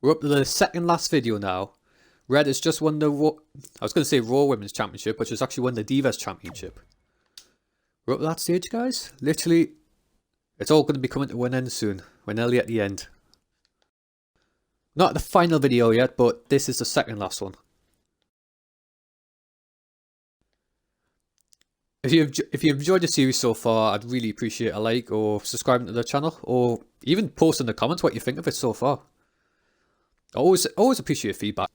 We're up to the second last video now. Red has just won the I was going to say Raw Women's Championship, but she's actually won the Divas Championship. We're up to that stage, guys. Literally, it's all going to be coming to an end soon. We're nearly at the end. Not the final video yet, but this is the second last one. If you've enjoyed the series so far, I'd really appreciate a like or subscribing to the channel, or even post in the comments what you think of it so far. I always appreciate feedback.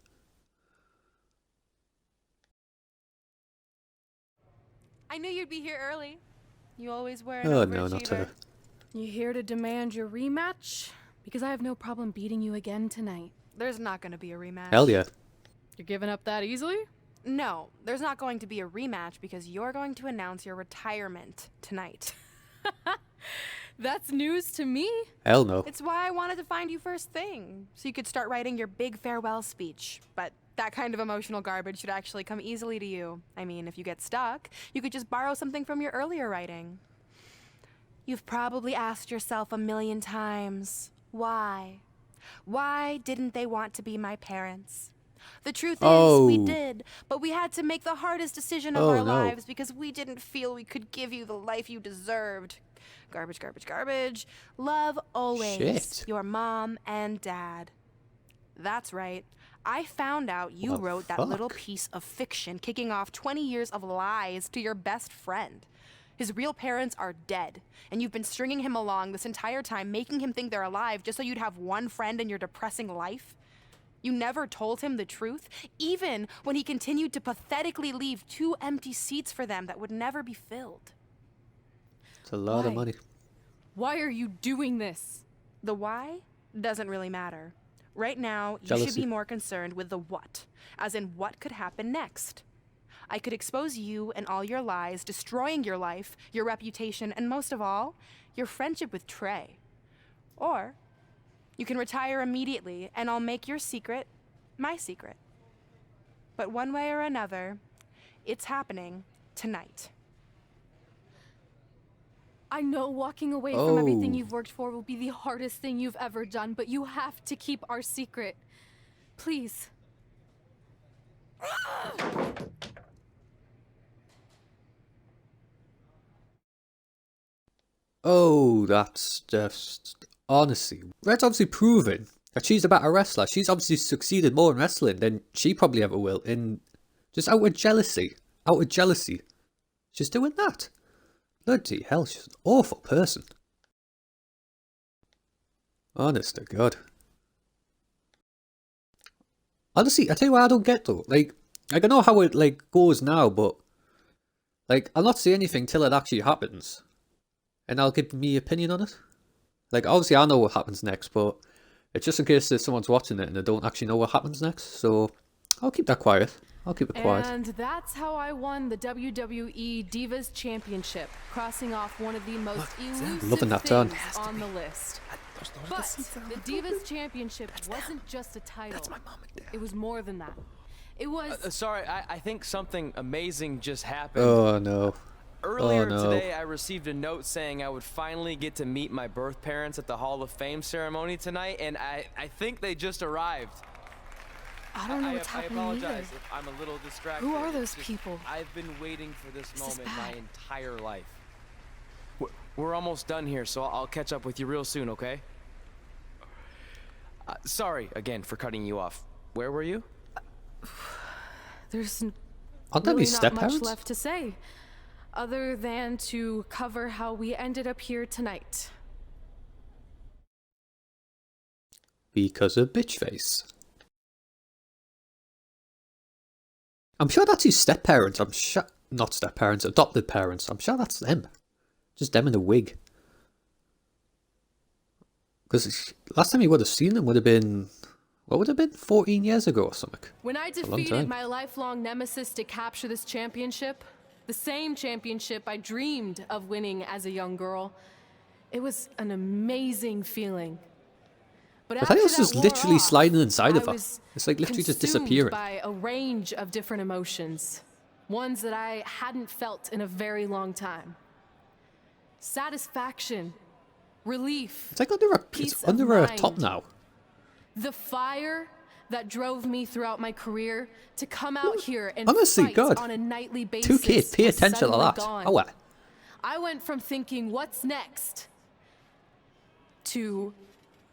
I knew you'd be here early. You always wear an Oh no, not overachiever. her. You here to demand your rematch? Because I have no problem beating you again tonight. There's not going to be a rematch. Hell yeah. You're giving up that easily? No, there's not going to be a rematch because you're going to announce your retirement tonight. That's news to me. Hell no. It's why I wanted to find you first thing, so you could start writing your big farewell speech. But that kind of emotional garbage should actually come easily to you. I mean, if you get stuck, you could just borrow something from your earlier writing. You've probably asked yourself a million times, why? Why didn't they want to be my parents? The truth is, we did, but we had to make the hardest decision of our lives because we didn't feel we could give you the life you deserved. Garbage, garbage, garbage. Love always. Shit. Your mom and dad. That's right. I found out you What the wrote that fuck? little piece of fiction kicking off 20 years of lies to your best friend. His real parents are dead, and you've been stringing him along this entire time, making him think they're alive just so you'd have one friend in your depressing life. You never told him the truth, even when he continued to pathetically leave 2 empty seats for them that would never be filled. It's a lot of Why? money. Why are you doing this? The why doesn't really matter. Right now, you should Jealousy. be more concerned with the what, as in what could happen next. I could expose you and all your lies, destroying your life, your reputation, and most of all, your friendship with Tre. Or you can retire immediately, and I'll make your secret my secret. But one way or another, it's happening tonight. I know walking away from everything Oh. you've worked for will be the hardest thing you've ever done, but you have to keep our secret. Please. Oh, that's just... Honestly, Red's obviously proven that she's a better wrestler. She's obviously succeeded more in wrestling than she probably ever will. In just out of jealousy. Out of jealousy. She's doing that. Bloody hell, she's an awful person. Honest to God. Honestly, I tell you what I don't get though. Like I know how it goes now, but I'll not say anything till it actually happens. And I'll give me opinion on it. Obviously I know what happens next, but it's just in case there's someone's watching it and they don't actually know what happens next. So I'll keep that quiet. I'll keep it quiet. And that's how I won the WWE Divas Championship, crossing off one of the most elusive Loving that turn. things on the list. But the Divas Championship wasn't just a title. That's my mom and dad. It was more than that. It was... Sorry, I think something amazing just happened. Oh no. Earlier no. today, I received a note saying I would finally get to meet my birth parents at the Hall of Fame ceremony tonight, and I think they just arrived. I don't know what's I happening apologize either. if I'm a little distracted. Who are those It's just, people? I've been waiting for this is moment my bad. entire life. We're almost done here, so I'll catch up with you real soon, okay? Sorry again for cutting you off. Where were you? There's Aren't that really be not step much parents? left to say, other than to cover how we ended up here tonight. Because of bitch face. I'm sure that's his step parents. I'm sure not step parents, adopted parents. I'm sure that's them. Just them in a wig. Because last time you would have seen them would have been, what would have been, 14 years ago or something. When I a long defeated time. my lifelong nemesis to capture this championship, the same championship I dreamed of winning as a young girl, it was an amazing feeling. But I thought it was after just that wore literally off, sliding inside of I her. was It's like literally just consumed disappearing. by a range of different emotions, ones that I hadn't felt in a very long time. Satisfaction, relief, It's like under peace it's of under her mind. top now. The fire that drove me throughout my career to come out here and Honestly, fight God. on a nightly basis 2K, pay was attention to suddenly that. gone. Oh, what? I went from thinking, what's next, to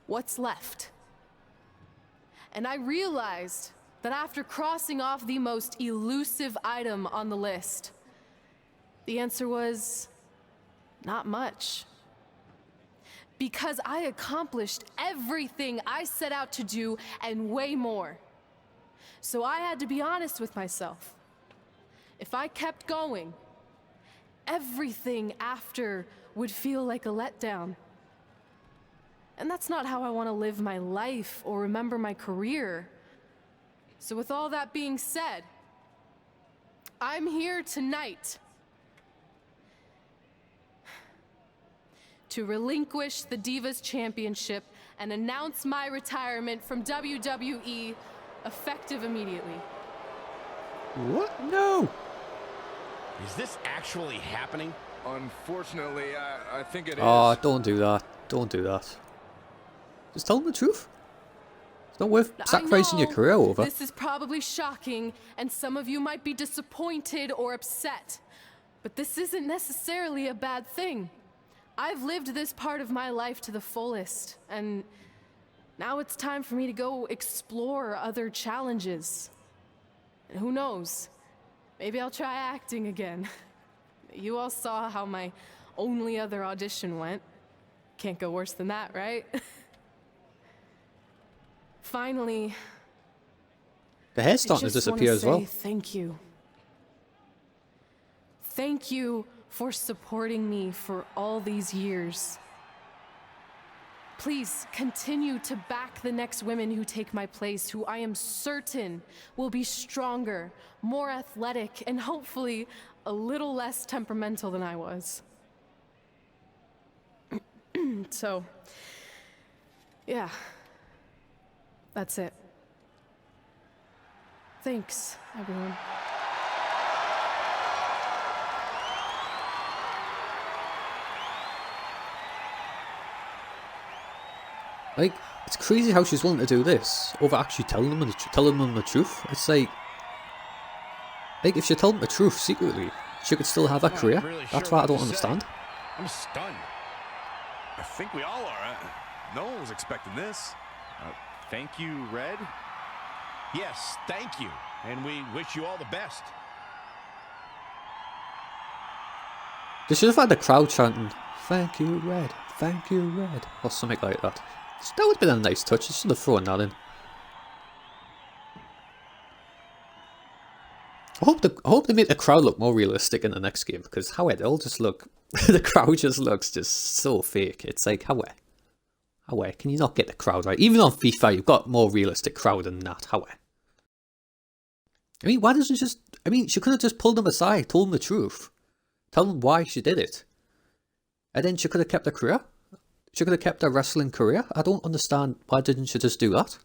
what's left. And I realized that after crossing off the most elusive item on the list, the answer was not much. Because I accomplished everything I set out to do and way more. So I had to be honest with myself. If I kept going, everything after would feel like a letdown. And that's not how I want to live my life or remember my career. So with all that being said, I'm here tonight to relinquish the Divas Championship and announce my retirement from WWE effective immediately. What? No. Is this actually happening? Unfortunately, I think it is. Oh, don't do that. Don't do that. Just tell them the truth. It's not worth sacrificing your career over. This is probably shocking, and some of you might be disappointed or upset. But this isn't necessarily a bad thing. I've lived this part of my life to the fullest, and now it's time for me to go explore other challenges. And who knows? Maybe I'll try acting again. You all saw how my only other audition went. Can't go worse than that, right? Finally, The hair's starting to I just wanna disappear as well. say thank you. Thank you for supporting me for all these years. Please continue to back the next women who take my place, who I am certain will be stronger, more athletic, and hopefully a little less temperamental than I was. So, yeah, that's it. Thanks, everyone. Like, it's crazy how she's willing to do this over actually telling them the truth. It's like if she told them the truth secretly, she could still have a career. Really That's sure what I what don't to understand. say. I'm stunned. I think we all are. No one was expecting this. Thank you, Red. Yes, thank you. And we wish you all the best. They should have had the crowd chanting, "Thank you, Red. Thank you, Red," or something like that. That would have been a nice touch. They should have thrown that in. I hope they make the crowd look more realistic in the next game, because how it all just look, the crowd just looks just so fake. It's like, how can you not get the crowd right? Even on FIFA, you've got more realistic crowd than that. How I mean, why doesn't she just? I mean, she could have just pulled them aside, told them the truth, tell them why she did it, and then she could have kept her career. She could have kept her wrestling career. I don't understand why didn't she just do that.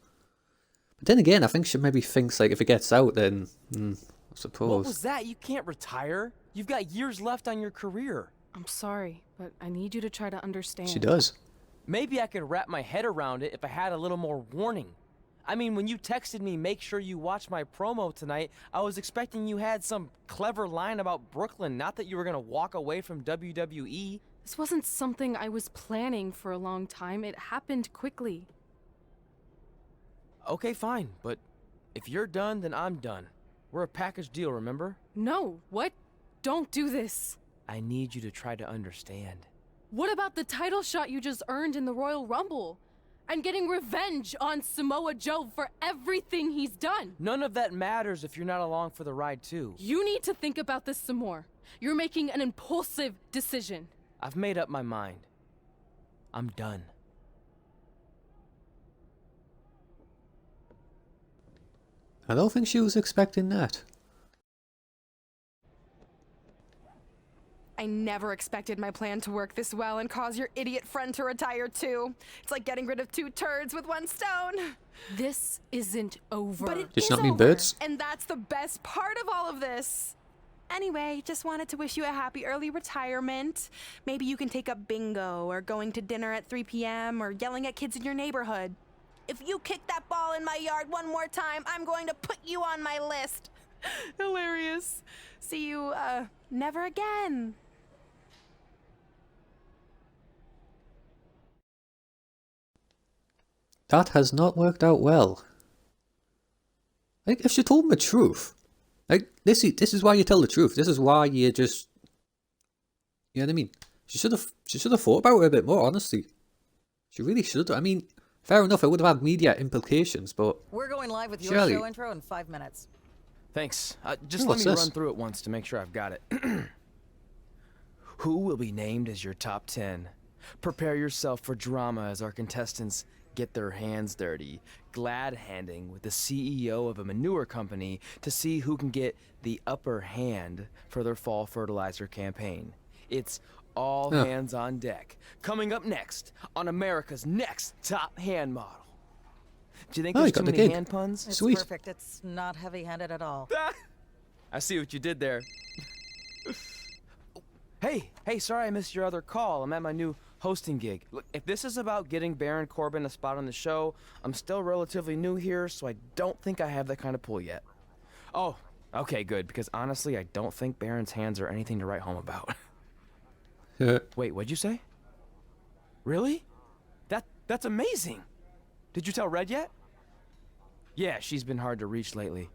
But then again, I think she maybe thinks like if it gets out, then I suppose. What was that? You can't retire. You've got years left on your career. I'm sorry, but I need you to try to understand. She does. Maybe I could wrap my head around it if I had a little more warning. I mean, when you texted me, make sure you watch my promo tonight, I was expecting you had some clever line about Brooklyn, not that you were gonna walk away from WWE. This wasn't something I was planning for a long time. It happened quickly. Okay, fine, but if you're done, then I'm done. We're a package deal, remember? No, what? Don't do this. I need you to try to understand. What about the title shot you just earned in the Royal Rumble? And getting revenge on Samoa Joe for everything he's done? None of that matters if you're not along for the ride, too. You need to think about this some more. You're making an impulsive decision. I've made up my mind. I'm done. I don't think she was expecting that. I never expected my plan to work this well and cause your idiot friend to retire too. It's like getting rid of 2 turds with 1 stone. This isn't over. But it Did is she not mean over, birds? and that's the best part of all of this. Anyway, just wanted to wish you a happy early retirement. Maybe you can take up bingo or going to dinner at 3 p.m. or yelling at kids in your neighborhood. If you kick that ball in my yard one more time, I'm going to put you on my list. Hilarious. See you, never again. That has not worked out well. Like, if she told him the truth, like, this is why you tell the truth. This is why you just, you know what I mean? She should have thought about it a bit more, honestly. She really should. I mean, fair enough, it would have had media implications, but We're going live with your surely, show intro in 5 minutes. Thanks. Just Oh, let what's me this? run through it once to make sure I've got it. Who will be named as your top 10? Prepare yourself for drama as our contestants get their hands dirty, glad-handing with the CEO of a manure company to see who can get the upper hand for their fall fertilizer campaign. It's all hands on deck. Coming up next on America's Next Top Hand Model. Do you think Oh, there's you got too the many gig. hand puns? It's Sweet. perfect. It's not heavy-handed at all. I see what you did there. Hey, sorry I missed your other call. I'm at my new hosting gig. Look, if this is about getting Baron Corbin a spot on the show, I'm still relatively new here, so I don't think I have that kind of pull yet. Oh, okay, good, because honestly, I don't think Baron's hands are anything to write home about. Wait, what'd you say? Really? That's amazing! Did you tell Red yet? Yeah, she's been hard to reach lately.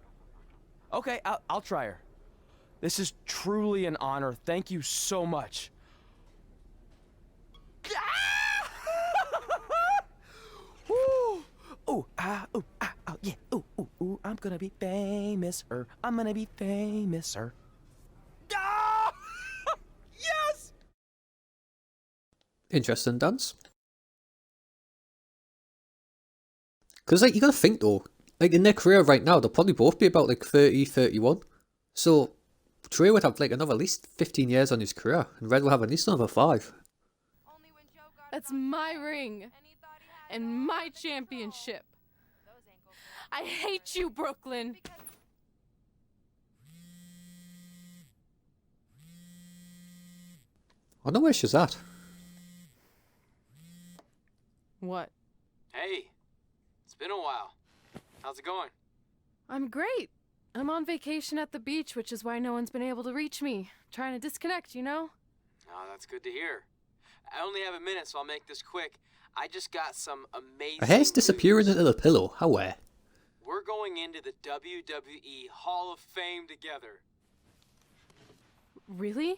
Okay, I'll try her. This is truly an honor. Thank you so much. Ooh, yeah. Ooh, I'm gonna be famous, I'm gonna be famous, Ah! Yes! interesting dance. Because, like, you gotta think though, like, in their career right now, they'll probably both be about like 30, 31. So Tre would have like another at least 15 years on his career, and Red will have at least another 5. That's my ring and my championship. I hate you, Brooklyn. I know where she's at. What? Hey, it's been a while. How's it going? I'm great. I'm on vacation at the beach, which is why no one's been able to reach me. Trying to disconnect, you know? Oh, that's good to hear. I only have a minute, so I'll make this quick. I just got some amazing Her hair's disappearing news. into the pillow. How where? We're going into the WWE Hall of Fame together. Really?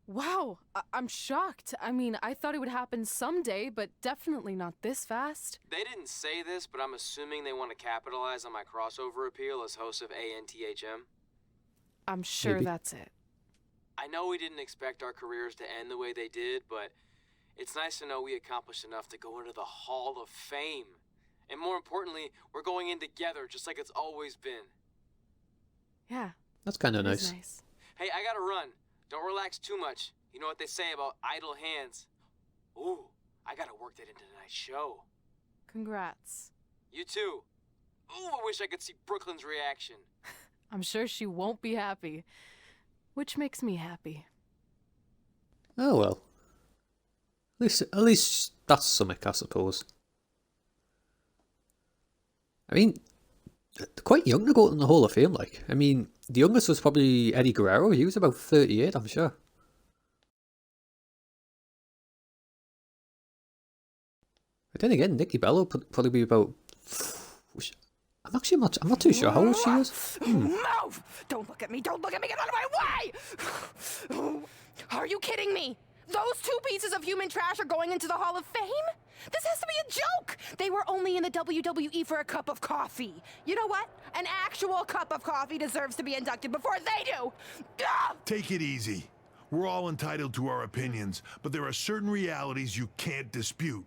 Wow, I'm shocked. I mean, I thought it would happen someday, but definitely not this fast. They didn't say this, but I'm assuming they want to capitalize on my crossover appeal as host of ANTHM. I'm sure Maybe. that's it. I know we didn't expect our careers to end the way they did, but it's nice to know we accomplished enough to go into the Hall of Fame. And more importantly, we're going in together, just like it's always been. Yeah, That's kind of it is nice. nice. Hey, I gotta run. Don't relax too much. You know what they say about idle hands. Ooh, I gotta work that into tonight's show. Congrats. You too. Ooh, I wish I could see Brooklyn's reaction. I'm sure she won't be happy, which makes me happy. Oh well. At least that's something, I suppose. I mean, they're quite young to go in the Hall of Fame, like. I mean, the youngest was probably Eddie Guerrero. He was about 38, I'm sure. But then again, Nikki Bella would probably be about... I'm not too sure how old she is. Move! Don't look at me! Don't look at me! Get out of my way! Are you kidding me? Those 2 pieces of human trash are going into the Hall of Fame? This has to be a joke! They were only in the WWE for a cup of coffee. You know what? An actual cup of coffee deserves to be inducted before they do! Ah! Take it easy. We're all entitled to our opinions, but there are certain realities you can't dispute.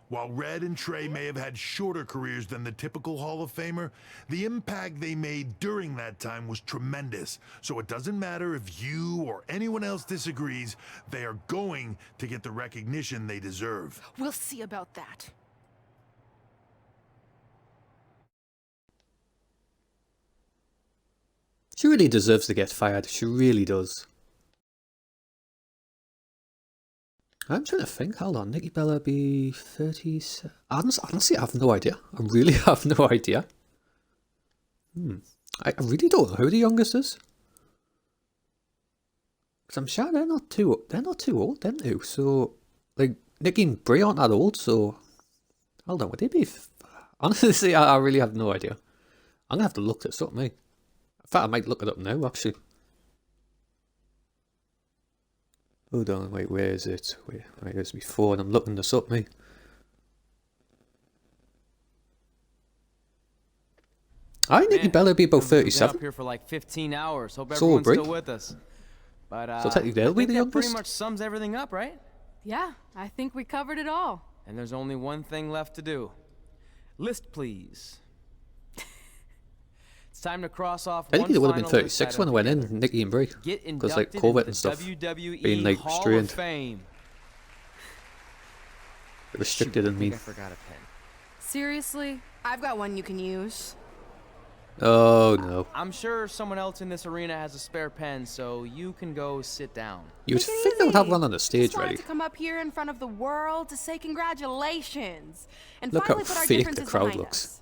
While Red and Tre may have had shorter careers than the typical Hall of Famer, the impact they made during that time was tremendous. So it doesn't matter if you or anyone else disagrees, they are going to get the recognition they deserve. We'll see about that. She really deserves to get fired. She really does. I'm trying to think. Hold on. Nikki Bella be 30. Honestly, I have no idea. I really have no idea. I really don't know who the youngest is. Because I'm sure they're not too old, them two. So, like, Nikki and Brie aren't that old, so... Hold on, would they be... Honestly, I really have no idea. I'm going to have to look this up, mate. In fact, I might look it up now, actually. Hold on, wait, where is it? Wait, it's before, and I'm looking this up, mate. I think Nikki Bella be about 37. Up here for like 15 hours. Hope So will everyone's Brie. still with us. But So technically they'll be the that youngest? pretty much sums everything up, right? Yeah, I think we covered it all. And there's only one thing left to do. List, please. It's time to cross off. I think one it would have been final list 36 when I item went in, together. Nikki and Brie. Get Because, like, inducted COVID into and stuff. the WWE Being, like, Hall restrained. of Fame. Restricted Shoot, and I think mean. I forgot a pen. Seriously? I've got one you can use. Oh, no. I'm sure someone else in this arena has a spare pen, so you can go sit down. You would Take it think they would have easy. one on the stage Just wanted ready. to come up here in front of the world to say congratulations and Look how finally put our fake the differences crowd behind looks. us.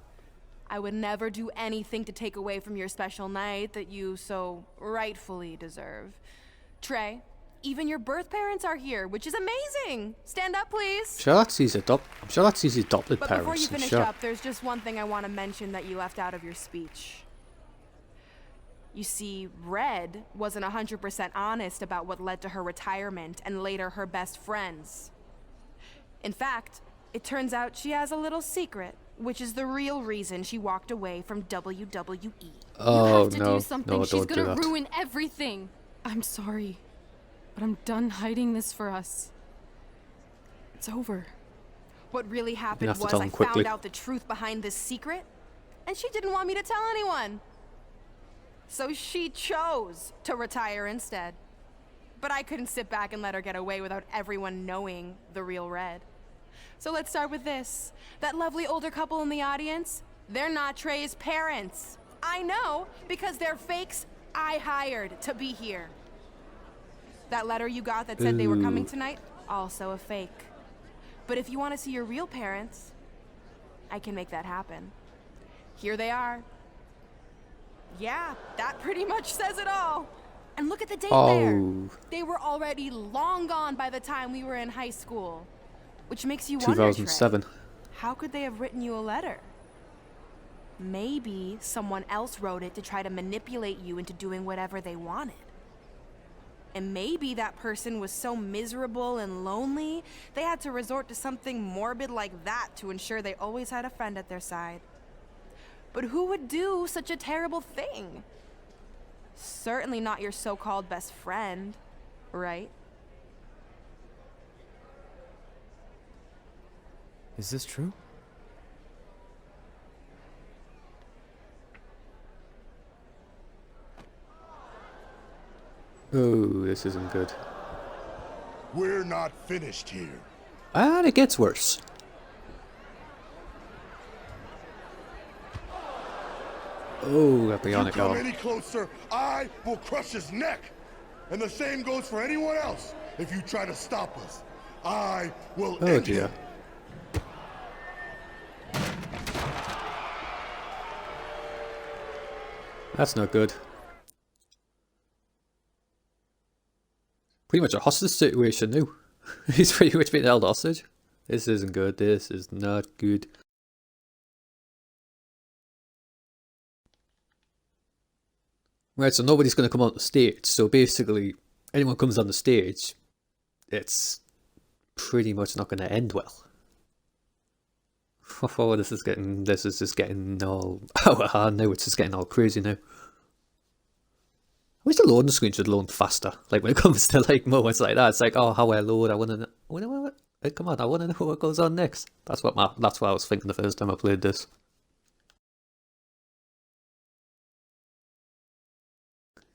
I would never do anything to take away from your special night that you so rightfully deserve. Tre, even your birth parents are here, which is amazing. Stand up, please. I'm sure that's his adopted But parents. before you I'm finish sure. up, there's just one thing I want to mention that you left out of your speech. You see, Red wasn't 100% honest about what led to her retirement and later her best friends. In fact, it turns out she has a little secret, which is the real reason she walked away from WWE. Oh, You have to no. do something. No, She's don't do gonna that. ruin everything. I'm sorry, but I'm done hiding this for us. It's over. What really happened have to was tell I them quickly. found out the truth behind this secret, and she didn't want me to tell anyone. So she chose to retire instead. But I couldn't sit back and let her get away without everyone knowing the real Red. So let's start with this. That lovely older couple in the audience, they're not Tre's parents. I know, because they're fakes I hired to be here. That letter you got that said they were coming tonight, also a fake. But if you want to see your real parents, I can make that happen. Here they are. Yeah, that pretty much says it all. And look at the date there. Oh, They were already long gone by the time we were in high school. Which makes you wonder, Tre, 2007. how could they have written you a letter? Maybe someone else wrote it to try to manipulate you into doing whatever they wanted. And maybe that person was so miserable and lonely, they had to resort to something morbid like that to ensure they always had a friend at their side. But who would do such a terrible thing? Certainly not your so-called best friend, right? Is this true? Oh, this isn't good. We're not finished here. And it gets worse. Oh, that If you bionic come arm. any closer, I will crush his neck. And the same goes for anyone else. If you try to stop us, I will Oh end dear. him. That's not good. Pretty much a hostage situation now. He's pretty much been held hostage. This isn't good. This is not good. Right, so nobody's going to come on the stage. So basically, anyone comes on the stage, it's pretty much not going to end well. Oh, this is just getting all, oh, now it's just getting all crazy now. I wish the loading screen should load faster. Like when it comes to like moments like that, it's like, oh, how I load, I want to know. Come on, I want to know what goes on next. That's what I was thinking the first time I played this.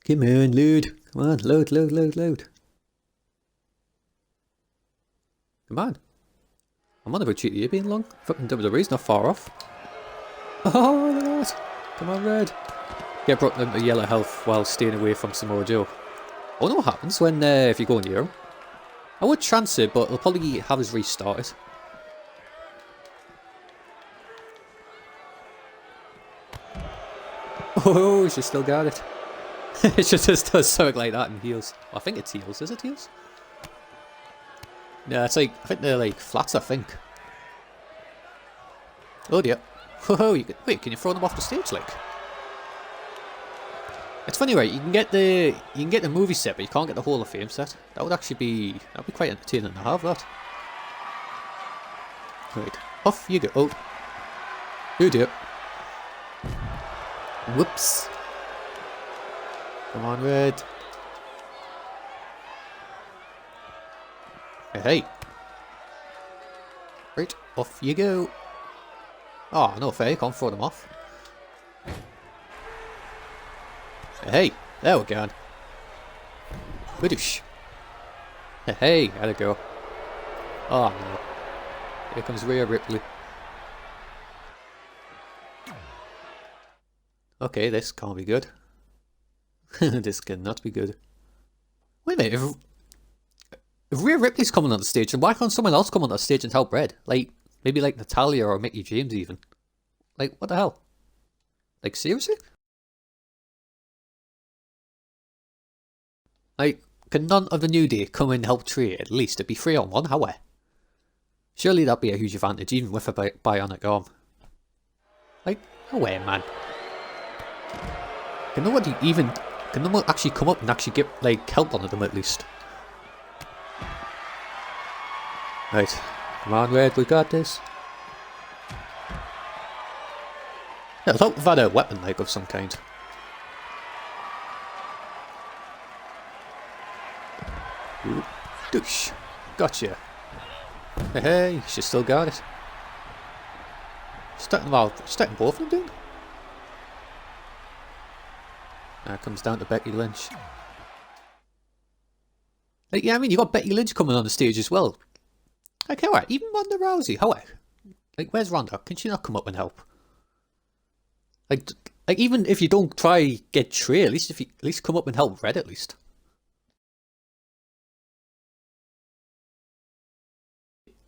Come on, load. Come on, load. Come on. I'm on about GTA being long. Fucking WWE's not far off. Oh, look at that. Come on, Red. Get brought them to yellow health while staying away from Samoa Joe. Oh, no, what happens when, if you go near him? I would chance it, but they'll probably have us restart it. Oh, she still got it. It just does something like that in heels. Well, I think it's heels. Is it heels? Yeah, it's like, I think they're like flats, I think. Oh dear. Oh, wait, can you throw them off the stage, like? It's funny, right? You can get the movie set, but you can't get the Hall of Fame set. That would actually be quite entertaining to have that. Right, off you go. Oh, oh dear. Whoops. Come on, Red. Hey. Right, off you go. Oh, no fair, you can't throw them off. Hey, there we go. Widoosh. Hey, how'd it go? Oh no. Here comes Rhea Ripley. Okay, this can't be good. This cannot be good. Wait a minute, if Rhea Ripley's coming on the stage, then why can't someone else come on the stage and help Red? Like, maybe like Natalia or Mickie James even. Like, what the hell? Like, seriously? Like, can none of the New Day come and help Tre at least? It'd be 3-on-1, how? Surely that'd be a huge advantage, even with a bionic arm. Like, no way, man. Can no one actually come up and actually get, like, help one of them at least? Right, come on, Red, we got this. Yeah, I thought we've had a weapon, like, of some kind. Ooh, douche. Gotcha. Hey, she still got it. Starting both of them, dude. That comes down to Becky Lynch. Like, yeah, I mean, you got Becky Lynch coming on the stage as well. Like, how? Even Ronda Rousey, how? Like, where's Ronda? Can she not come up and help? Like, even if you don't try get Tre, at least come up and help Red at least.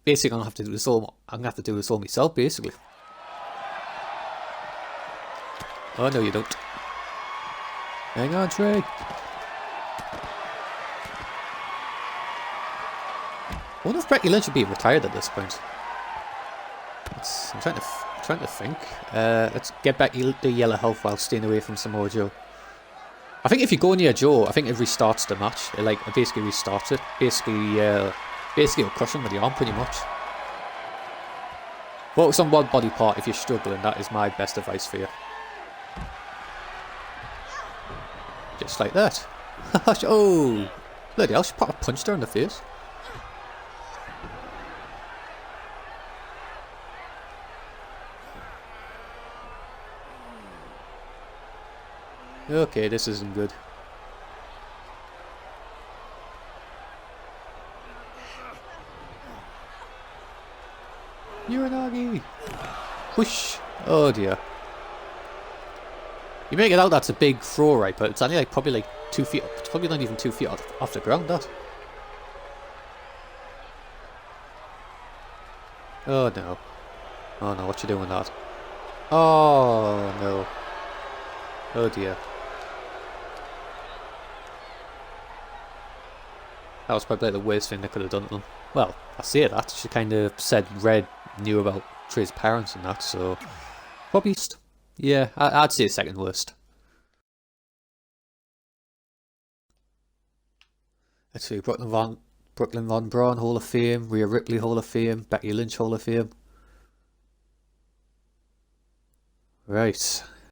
Basically, I'm gonna have to do this all myself, basically. Oh no, you don't. Hang on, Tre. I wonder if Becky Lynch would be retired at this point. I'm trying to think. Let's get Becky the yellow health while staying away from Samoa Joe. I think if you go near Joe, I think it restarts the match. It basically restarts it. Basically it'll crush him with the arm pretty much. Focus on one body part if you're struggling. That is my best advice for you. Just like that. Oh, bloody hell! She probably punched her in the face. Okay, this isn't good. Uranagi! Whoosh! Oh dear. You make it out that's a big throw, right? But it's only like probably like 2 feet up. It's probably not even 2 feet off the ground, that. Oh no. Oh no, what you doing with that? Oh no. Oh dear. That was probably like the worst thing they could have done to them. Well, I say that. She kind of said Red knew about Tre's parents and that, so... Probably... Yeah, I'd say second worst. Let's see, Brooklyn Von Braun Hall of Fame, Rhea Ripley Hall of Fame, Becky Lynch Hall of Fame. Right.